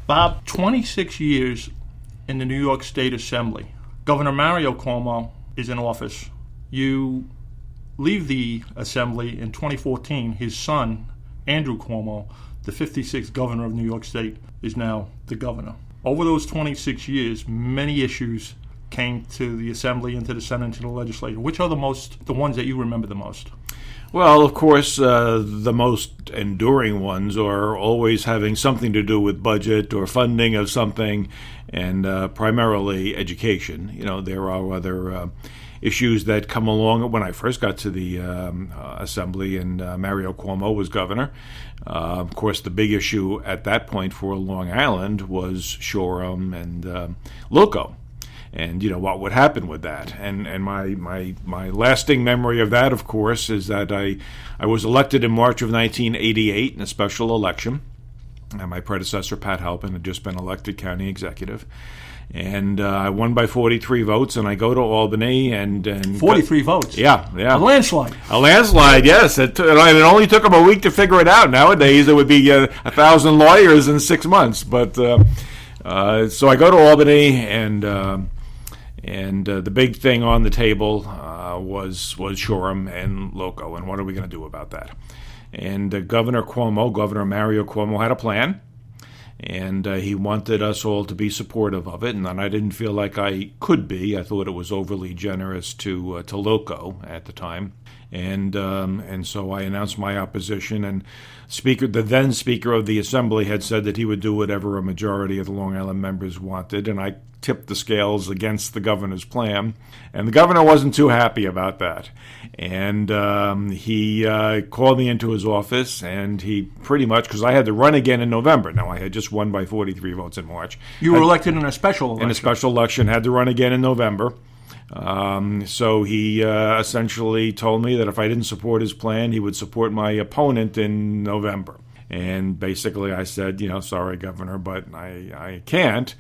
Bob, 26 years in the New York State Assembly. Governor Mario Cuomo is in office. You leave the Assembly in 2014. His son, Andrew Cuomo, the 56th governor of New York State, is now the governor. Over those 26 years, many issues came to the Assembly, into the Senate, into the legislature. Which are the ones that you remember the most? Well, of course, the most enduring ones are always having something to do with budget or funding of something, and primarily education. You know, there are other issues that come along. When I first got to the Assembly and Mario Cuomo was governor, of course, the big issue at that point for Long Island was Shoreham and Loco. And, what would happen with that. And my lasting memory of that, of course, is that I was elected in March of 1988 in a special election. And my predecessor, Pat Halpin, had just been elected county executive. And I won by 43 votes, and I go to Albany and 43 votes? Yeah. A landslide. A landslide, yes. It only took them a week to figure it out. Nowadays, it would be 1,000 lawyers in 6 months. But so I go to Albany, and the big thing on the table was Shoreham and Loco, and what are we going to do about that? And Governor Mario Cuomo, had a plan, and he wanted us all to be supportive of it, and I didn't feel like I could be. I thought it was overly generous to Loco at the time, and so I announced my opposition. And the then Speaker of the Assembly had said that he would do whatever a majority of the Long Island members wanted, and I tipped the scales against the governor's plan, and the governor wasn't too happy about that. And he called me into his office, and he pretty much, because I had to run again in November. Now, I had just won by 43 votes in March. You were elected in a special election. In a special election, had to run again in November. So he essentially told me that if I didn't support his plan, he would support my opponent in November. And basically I said, sorry, Governor, but I can't.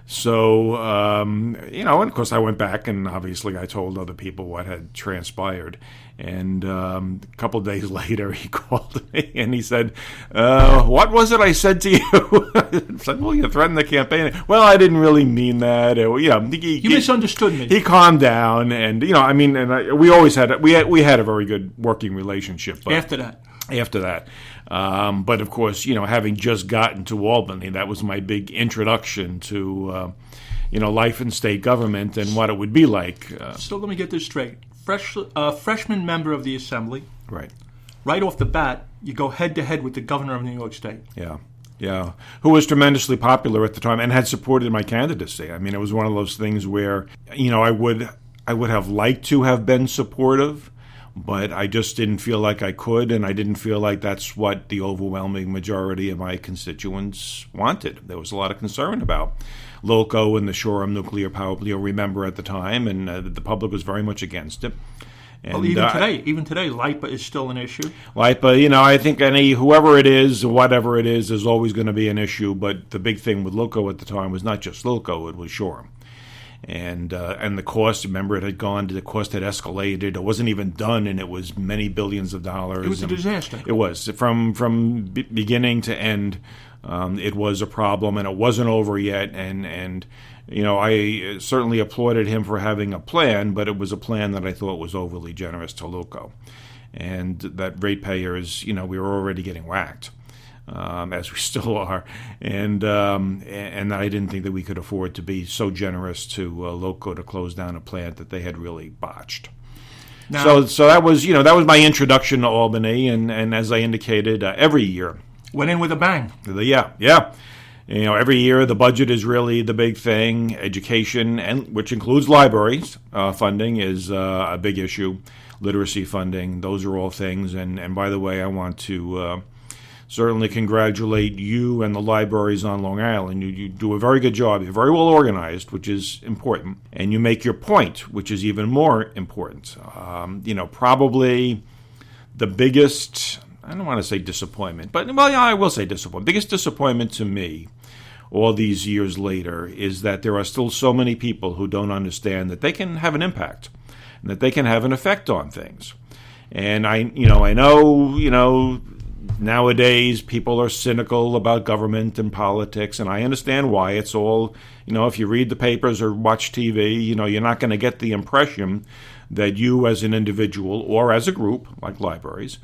So, and of course I went back, and obviously I told other people what had transpired. And a couple of days later he called me and he said, what was it I said to you? I said, well, you threatened the campaign. Well, I didn't really mean that. You misunderstood me. He calmed down, and, we always had, we had a very good working relationship. But After that. But of course, having just gotten to Albany, that was my big introduction to, life in state government and what it would be like. So let me get this straight. Freshman member of the Assembly. Right. Right off the bat, you go head-to-head with the governor of New York State. Yeah. Who was tremendously popular at the time and had supported my candidacy. I mean, it was one of those things where, I would have liked to have been supportive, but I just didn't feel like I could, and I didn't feel like that's what the overwhelming majority of my constituents wanted. There was a lot of concern about Loco and the Shoreham nuclear power plant, remember at the time, and the public was very much against it. And, well, even today, LIPA is still an issue. LIPA, I think whoever it is, whatever it is always going to be an issue, but the big thing with Loco at the time was not just Loco, it was Shoreham. And the cost, remember, the cost had escalated. It wasn't even done, and it was many billions of dollars. It was a disaster. It was. From beginning to end, it was a problem, and it wasn't over yet. And I certainly applauded him for having a plan, but it was a plan that I thought was overly generous to Loco. And that ratepayers, we were already getting whacked. As we still are, and I didn't think that we could afford to be so generous to Loco to close down a plant that they had really botched. Now, so that was my introduction to Albany, and as I indicated, every year went in with a bang. Yeah. Every year the budget is really the big thing. Education, and which includes libraries funding, is a big issue. Literacy funding, those are all things. And by the way, I want to certainly congratulate you and the libraries on Long Island. You do a very good job. You're very well organized, which is important. And you make your point, which is even more important. Probably the biggest, I don't want to say disappointment, but, I will say disappointment. Biggest disappointment to me all these years later is that there are still so many people who don't understand that they can have an impact and that they can have an effect on things. And I know, nowadays people are cynical about government and politics, and I understand why. It's all, if you read the papers or watch TV, you're not going to get the impression that you as an individual or as a group, like libraries,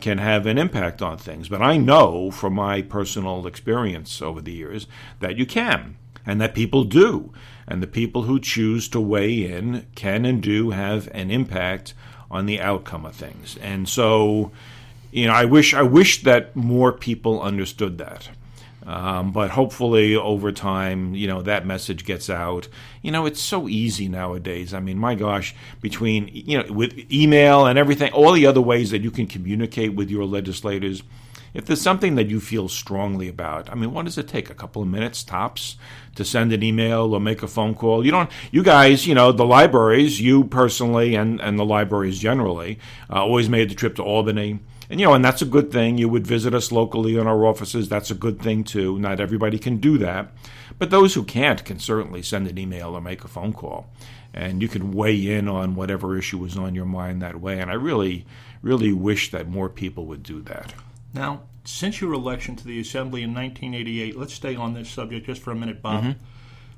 can have an impact on things. But I know from my personal experience over the years that you can, and that people do. And the people who choose to weigh in can and do have an impact on the outcome of things. And so, I wish that more people understood that. But hopefully over time, that message gets out. It's so easy nowadays. I mean, my gosh, between, with email and everything, all the other ways that you can communicate with your legislators, if there's something that you feel strongly about, I mean, what does it take? A couple of minutes tops to send an email or make a phone call? You guys, the libraries, you personally and the libraries generally, always made the trip to Albany. And that's a good thing. You would visit us locally in our offices. That's a good thing, too. Not everybody can do that. But those who can't can certainly send an email or make a phone call. And you can weigh in on whatever issue is on your mind that way. And I really, really wish that more people would do that. Now, since your election to the Assembly in 1988, let's stay on this subject just for a minute, Bob. Mm-hmm.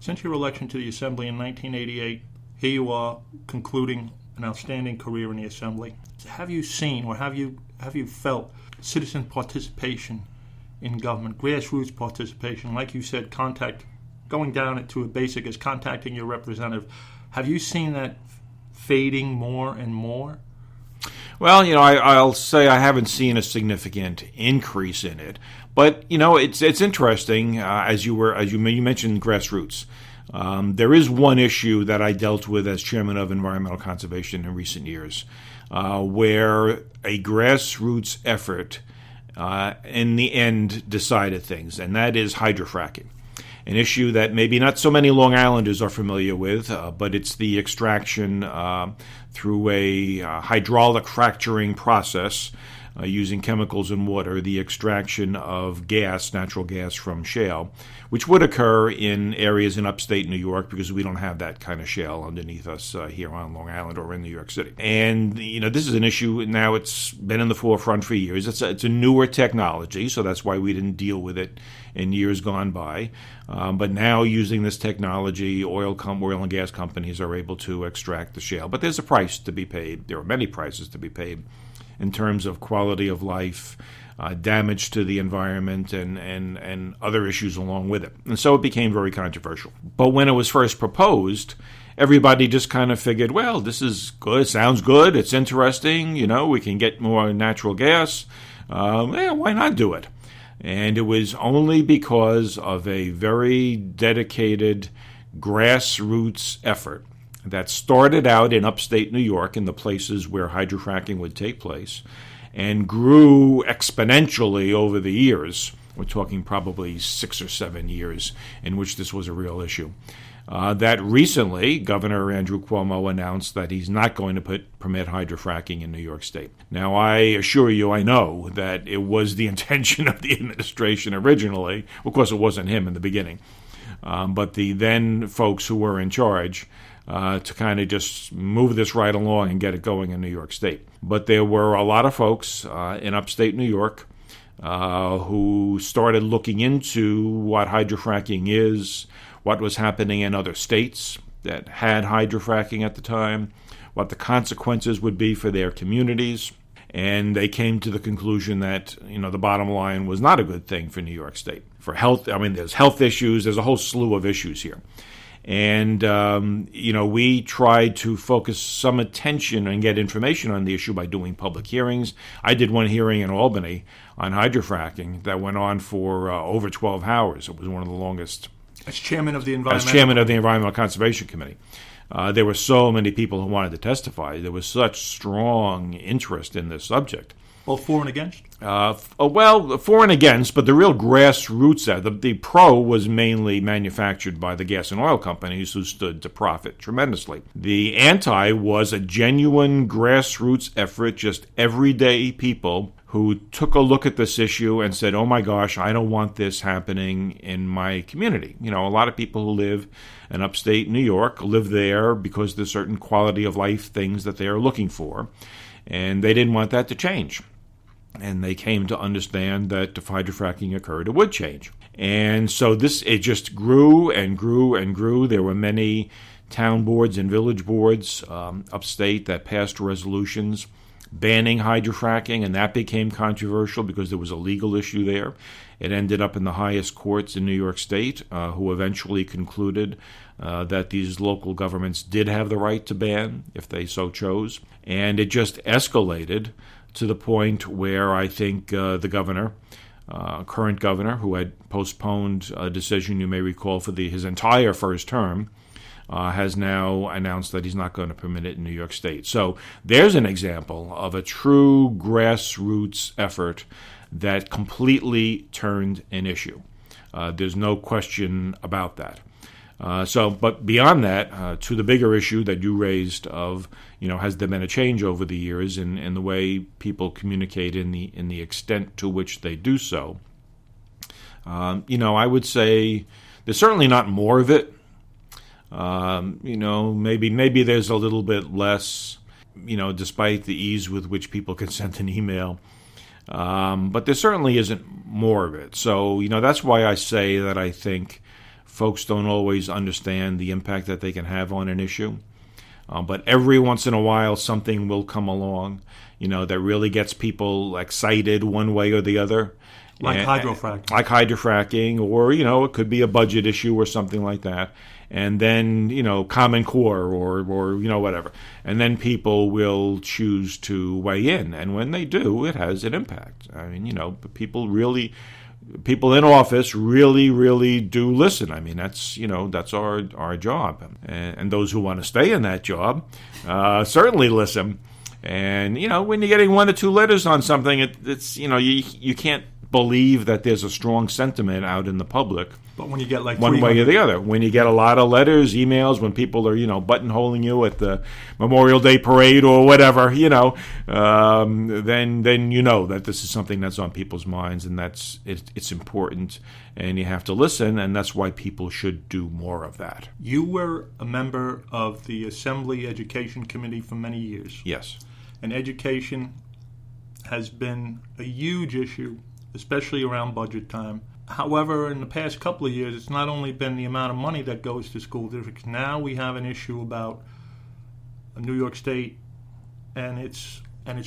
Since your election to the Assembly in 1988, here you are concluding an outstanding career in the Assembly. Have you seen or have you felt citizen participation in government, grassroots participation, like you said, going down to a basic as contacting your representative? Have you seen that fading more and more? Well, I'll say I haven't seen a significant increase in it, but it's interesting as you mentioned grassroots. There is one issue that I dealt with as chairman of environmental conservation in recent years, where a grassroots effort in the end decided things, and that is hydrofracking. An issue that maybe not so many Long Islanders are familiar with, but it's the extraction through a hydraulic fracturing process using chemicals and water, the extraction of natural gas from shale, which would occur in areas in upstate New York because we don't have that kind of shale underneath us here on Long Island or in New York City. And, this is an issue now. It's been in the forefront for years. It's a newer technology, so that's why we didn't deal with it in years gone by. But now using this technology, oil and gas companies are able to extract the shale. But there's a price to be paid. There are many prices to be paid in terms of quality of life, damage to the environment, and other issues along with it. And so it became very controversial. But when it was first proposed, everybody just kind of figured, well, this is good, sounds good, it's interesting, we can get more natural gas. Why not do it? And it was only because of a very dedicated grassroots effort that started out in upstate New York in the places where hydrofracking would take place and grew exponentially over the years. We're talking probably 6 or 7 years in which this was a real issue. That recently, Governor Andrew Cuomo announced that he's not going to permit hydrofracking in New York State. Now, I assure you, I know that it was the intention of the administration originally. Of course, it wasn't him in the beginning. But the then folks who were in charge to kind of just move this right along and get it going in New York State. But there were a lot of folks in upstate New York who started looking into what hydrofracking is, what was happening in other states that had hydrofracking at the time, what the consequences would be for their communities. And they came to the conclusion that, the bottom line was not a good thing for New York State. For health, there's health issues, there's a whole slew of issues here. And, we tried to focus some attention and get information on the issue by doing public hearings. I did one hearing in Albany on hydrofracking that went on for over 12 hours. It was one of the longest. As chairman of the Environmental Conservation Committee. There were so many people who wanted to testify. There was such strong interest in this subject. Well, for and against? For and against, but the real grassroots, the pro was mainly manufactured by the gas and oil companies who stood to profit tremendously. The anti was a genuine grassroots effort, just everyday people who took a look at this issue and said, oh my gosh, I don't want this happening in my community. A lot of people who live in upstate New York live there because there's certain quality of life things that they are looking for, and they didn't want that to change. and they came to understand that if hydrofracking occurred, it would change. And so it just grew and grew and grew. There were many town boards and village boards upstate that passed resolutions banning hydrofracking, and that became controversial because there was a legal issue there. It ended up in the highest courts in New York State, who eventually concluded that these local governments did have the right to ban if they so chose. And it just escalated to the point where I think the governor, current governor, who had postponed a decision, you may recall, for his entire first term, has now announced that he's not going to permit it in New York State. So there's an example of a true grassroots effort that completely turned an issue. There's no question about that. But beyond that, to the bigger issue that you raised of, has there been a change over the years in the way people communicate in the extent to which they do so? I would say there's certainly not more of it. Maybe there's a little bit less, despite the ease with which people can send an email. But there certainly isn't more of it. So, that's why I say that I think folks don't always understand the impact that they can have on an issue. But every once in a while, something will come along, that really gets people excited one way or the other. Like hydrofracking, or, it could be a budget issue or something like that. And then, Common Core or whatever. And then people will choose to weigh in. And when they do, it has an impact. I mean, people in office really, really do listen. I mean, that's our job. And those who want to stay in that job certainly listen. And, when you're getting 1 or 2 letters on something, it's you can't believe that there's a strong sentiment out in the public. But when you get like one way or the other, when you get a lot of letters, emails, when people are buttonholing you at the Memorial Day parade or whatever, then you know that this is something that's on people's minds, and it's important, and you have to listen, and that's why people should do more of that. You were a member of the Assembly Education Committee for many years. Yes, and education has been a huge issue, especially around budget time. However, in the past couple of years, it's not only been the amount of money that goes to school districts. Now we have an issue about New York State and its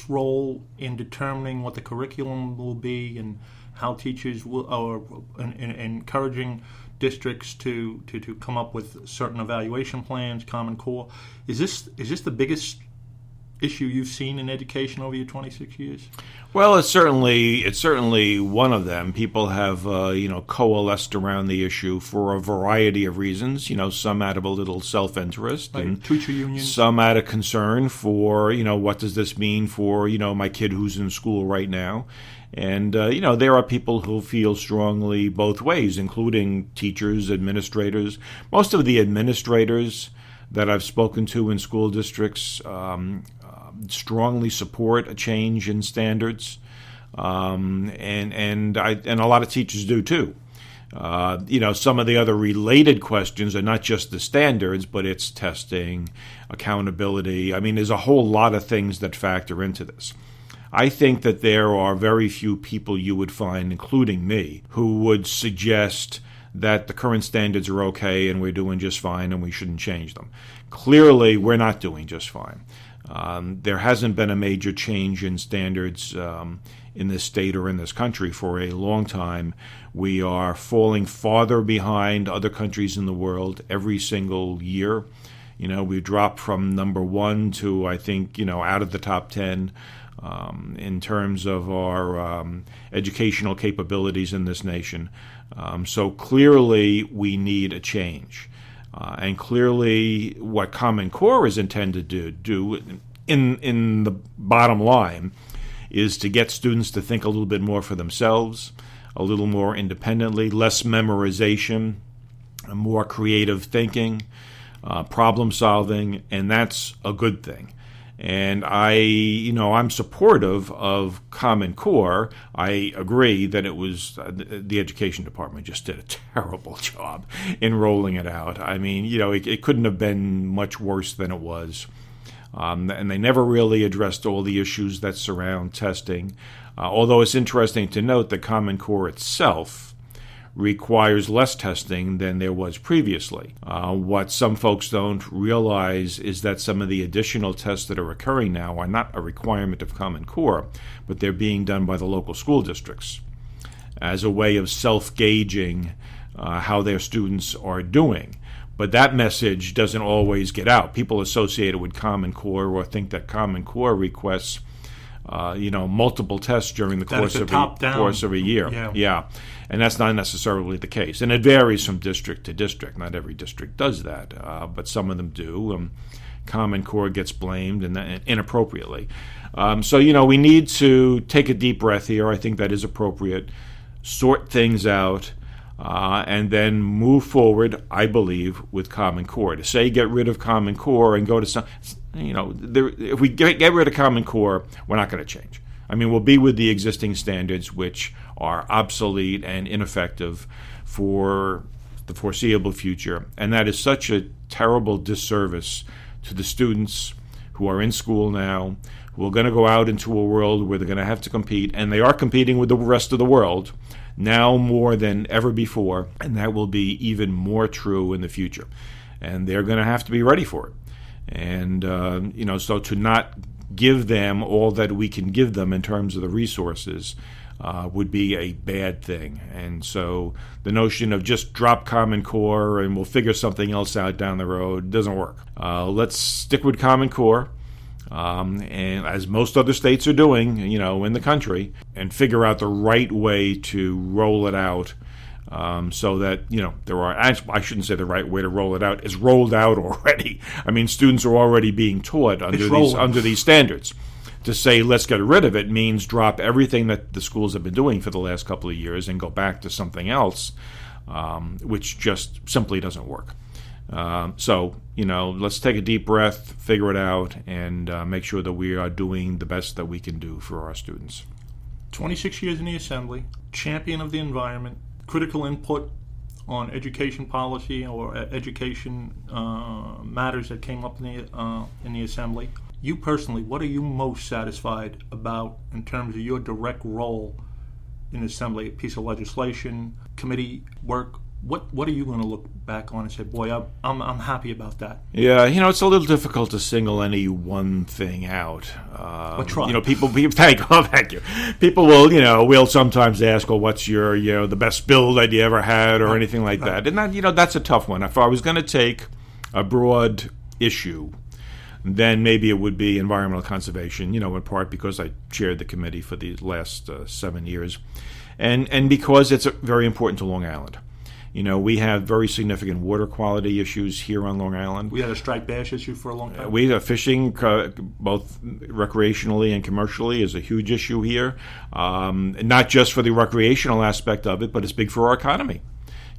role in determining what the curriculum will be and how teachers are encouraging districts to come up with certain evaluation plans, Common Core. Is this the biggest issue you've seen in education over your 26 years? Well, it's certainly one of them. People have coalesced around the issue for a variety of reasons. Some out of a little self-interest, like and teacher unions. Some out of concern for what does this mean for my kid who's in school right now. And there are people who feel strongly both ways, including teachers, administrators. Most of the administrators that I've spoken to in school districts strongly support a change in standards, and a lot of teachers do too. Some of the other related questions are not just the standards, but it's testing, accountability. I mean, there's a whole lot of things that factor into this. I think that there are very few people you would find, including me, who would suggest that the current standards are okay and we're doing just fine and we shouldn't change them. Clearly, we're not doing just fine. There hasn't been a major change in standards in this state or in this country for a long time. We are falling farther behind other countries in the world every single year. We've dropped from number 1 to, I think, out of the top 10 in terms of our educational capabilities in this nation. So clearly we need a change. And clearly what Common Core is intended to do in the bottom line is to get students to think a little bit more for themselves, a little more independently, less memorization, more creative thinking, problem solving, and that's a good thing. And I'm supportive of Common Core. I agree that it was the education department just did a terrible job in rolling it out. I mean, it couldn't have been much worse than it was. And they never really addressed all the issues that surround testing. Although it's interesting to note the Common Core itself requires less testing than there was previously. What some folks don't realize is that some of the additional tests that are occurring now are not a requirement of Common Core, but they're being done by the local school districts as a way of self-gauging how their students are doing. But that message doesn't always get out. People associate it with Common Core or think that Common Core requests multiple tests during the course of a year. Yeah. And that's not necessarily the case. And it varies from district to district. Not every district does that, but some of them do. Common Core gets blamed and inappropriately. So we need to take a deep breath here. I think that is appropriate. Sort things out. And then move forward, I believe, with Common Core. To say get rid of Common Core and go to some, if we get rid of Common Core, we're not going to change. I mean, we'll be with the existing standards, which are obsolete and ineffective for the foreseeable future. And that is such a terrible disservice to the students who are in school now, who are going to go out into a world where they're going to have to compete, and they are competing with the rest of the world now more than ever before, and that will be even more true in the future. And they're going to have to be ready for it. And, so to not give them all that we can give them in terms of the resources would be a bad thing. And so the notion of just drop Common Core and we'll figure something else out down the road doesn't work. Let's stick with Common Core. And as most other states are doing, in the country, and figure out the right way to roll it out so that, there are, I shouldn't say the right way to roll it out, it's rolled out already. I mean, students are already being taught under these standards. To say let's get rid of it means drop everything that the schools have been doing for the last couple of years and go back to something else, which just simply doesn't work. So let's take a deep breath, figure it out, and make sure that we are doing the best that we can do for our students. 26 years in the Assembly, champion of the environment, critical input on education policy or education matters that came up in the Assembly. You personally, what are you most satisfied about in terms of your direct role in the Assembly? A piece of legislation, committee work. What are you going to look back on and say, boy, I'm happy about that? Yeah, it's a little difficult to single any one thing out. But try. People thank you. People will sometimes ask, well, what's your, the best bill that you ever had or anything like that. And that, that's a tough one. If I was going to take a broad issue, then maybe it would be environmental conservation, in part because I chaired the committee for the last 7 years, and because it's very important to Long Island. We have very significant water quality issues here on Long Island. We had a striped bass issue for a long time. We have fishing, both recreationally and commercially, is a huge issue here. Not just for the recreational aspect of it, but it's big for our economy.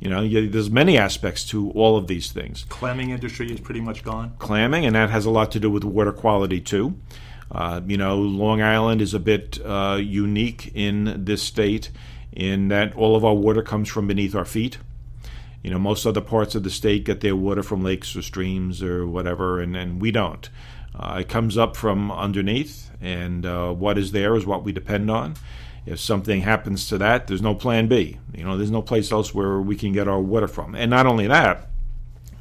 There's many aspects to all of these things. Clamming industry is pretty much gone. Clamming, and that has a lot to do with water quality too. Long Island is a bit unique in this state in that all of our water comes from beneath our feet. Most other parts of the state get their water from lakes or streams or whatever, and we don't. It comes up from underneath, and what is there is what we depend on. If something happens to that, there's no plan B. There's no place else where we can get our water from. And not only that,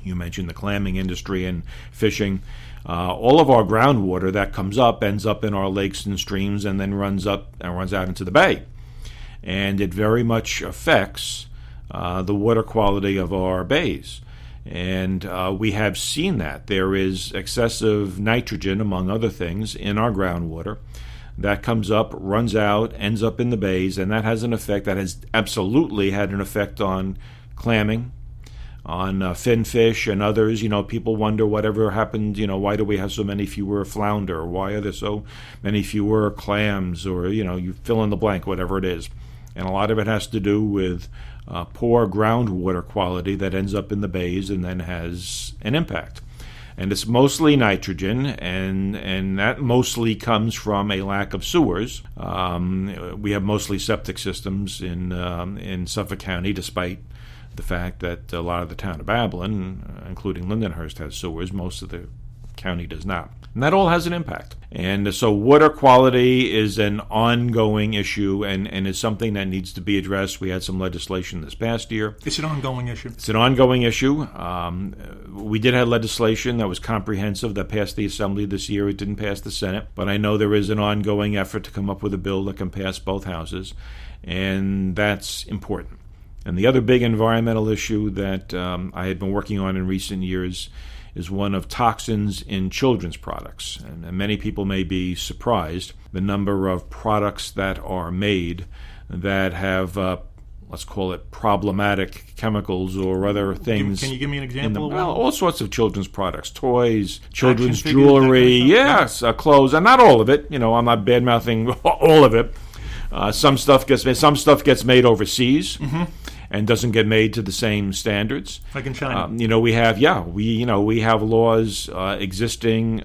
you mentioned the clamming industry and fishing. All of our groundwater that comes up ends up in our lakes and streams and then runs up and runs out into the bay. And it very much affects the water quality of our bays. And we have seen that. There is excessive nitrogen, among other things, in our groundwater that comes up, runs out, ends up in the bays, and that has an effect, that has absolutely had an effect on clamming, on finfish and others. People wonder whatever happened, why do we have so many fewer flounder? Why are there so many fewer clams? Or, you fill in the blank, whatever it is. And a lot of it has to do with poor groundwater quality that ends up in the bays and then has an impact. And it's mostly nitrogen, and that mostly comes from a lack of sewers. We have mostly septic systems in Suffolk County, despite the fact that a lot of the town of Babylon, including Lindenhurst, has sewers. Most of the county does not. And that all has an impact. And so water quality is an ongoing issue and is something that needs to be addressed. We had some legislation this past year. It's an ongoing issue. It's an ongoing issue. We did have legislation that was comprehensive that passed the Assembly this year. It didn't pass the Senate. But I know there is an ongoing effort to come up with a bill that can pass both houses. And that's important. And the other big environmental issue that I had been working on in recent years is one of toxins in children's products. And many people may be surprised the number of products that are made that have, let's call it, problematic chemicals or other things. Can you give me an example? Well, all sorts of children's products, toys, children's Action figures, jewelry, that kind of yes, clothes, and not all of it. I'm not bad-mouthing all of it. Some stuff gets made overseas. Mm-hmm. And doesn't get made to the same standards. Like in China. We have laws existing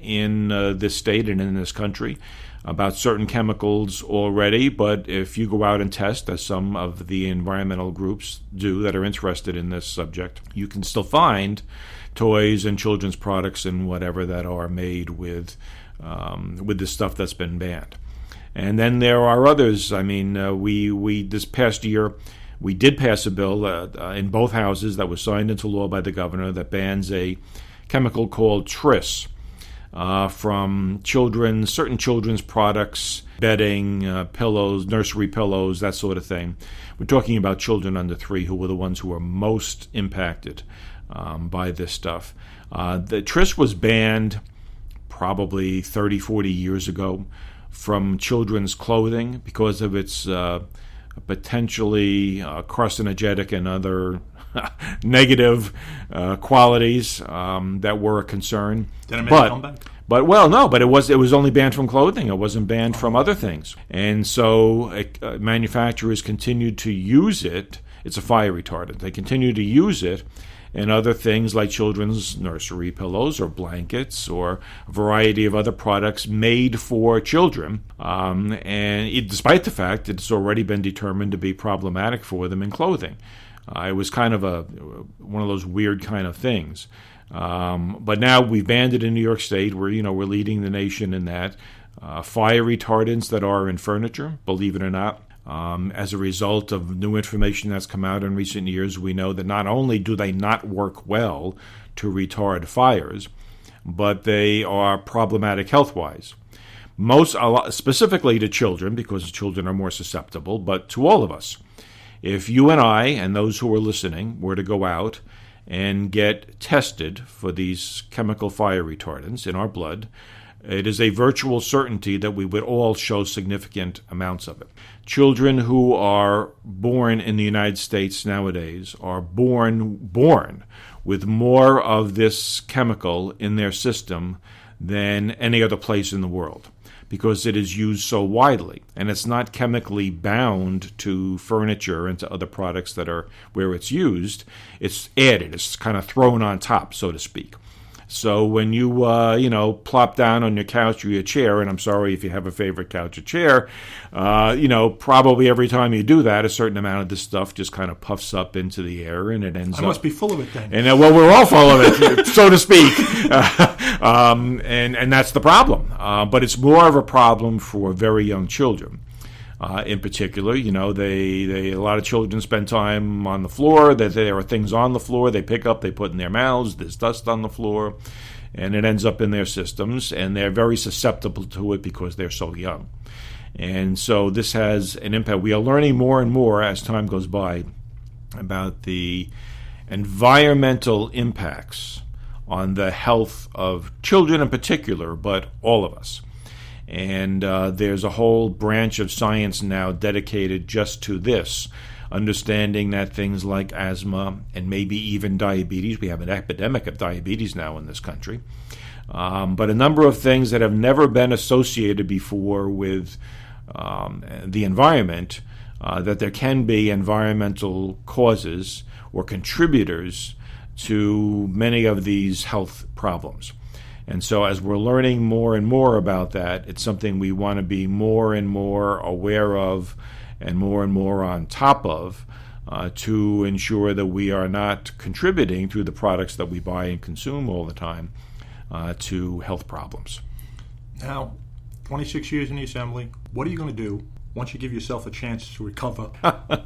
in this state and in this country about certain chemicals already. But if you go out and test, as some of the environmental groups do that are interested in this subject, you can still find toys and children's products and whatever that are made with the stuff that's been banned. And then there are others. I mean, we this past year. We did pass a bill in both houses that was signed into law by the governor that bans a chemical called tris from certain children's products, bedding, pillows, nursery pillows, that sort of thing. We're talking about children under 3 who were the ones who were most impacted by this stuff. The tris was banned probably 30, 40 years ago from children's clothing because of its potentially carcinogenic and other negative qualities that were a concern. Did it make a comeback? But it was only banned from clothing. It wasn't banned from other things. And so manufacturers continued to use it. It's a fire retardant. They continue to use it in other things like children's nursery pillows or blankets or a variety of other products made for children. Despite the fact that it's already been determined to be problematic for them in clothing. It was kind of one of those weird kind of things. But now we've banned it in New York State. We're leading the nation in that. Fire retardants that are in furniture, believe it or not. As a result of new information that's come out in recent years, we know that not only do they not work well to retard fires, but they are problematic health-wise. Specifically to children, because children are more susceptible, but to all of us. If you and I and those who are listening were to go out and get tested for these chemical fire retardants in our blood, it is a virtual certainty that we would all show significant amounts of it. Children who are born in the United States nowadays are born with more of this chemical in their system than any other place in the world because it is used so widely. And it's not chemically bound to furniture and to other products that are where it's used. It's added. It's kind of thrown on top, so to speak. So when you, plop down on your couch or your chair, and I'm sorry if you have a favorite couch or chair, probably every time you do that, a certain amount of this stuff just kind of puffs up into the air and it ends up... I must be full of it then. And we're all full of it, so to speak. And that's the problem. But it's more of a problem for very young children. In particular, a lot of children spend time on the floor. That there are things on the floor they pick up, they put in their mouths. There's dust on the floor, and it ends up in their systems. And they're very susceptible to it because they're so young. And so this has an impact. We are learning more and more as time goes by about the environmental impacts on the health of children in particular, but all of us. And there's a whole branch of science now dedicated just to this, understanding that things like asthma and maybe even diabetes, we have an epidemic of diabetes now in this country, but a number of things that have never been associated before with the environment, that there can be environmental causes or contributors to many of these health problems. And so as we're learning more and more about that, it's something we want to be more and more aware of and more on top of to ensure that we are not contributing through the products that we buy and consume all the time to health problems. Now, 26 years in the Assembly, what are you going to do once you give yourself a chance to recover? Are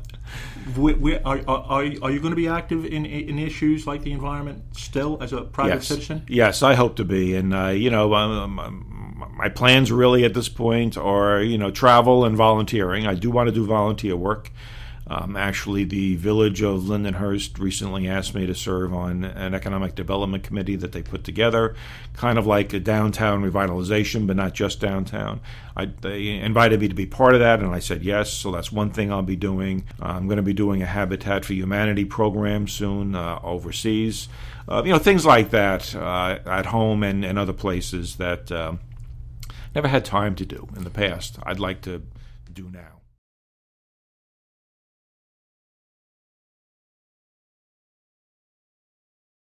you going to be active in issues like the environment still as a private citizen? Yes, I hope to be. And, my plans really at this point are, travel and volunteering. I do want to do volunteer work. Actually, the village of Lindenhurst recently asked me to serve on an economic development committee that they put together, kind of like a downtown revitalization, but not just downtown. They invited me to be part of that, and I said yes, so that's one thing I'll be doing. I'm going to be doing a Habitat for Humanity program soon overseas. Things like that at home and other places that never had time to do in the past. I'd like to do now.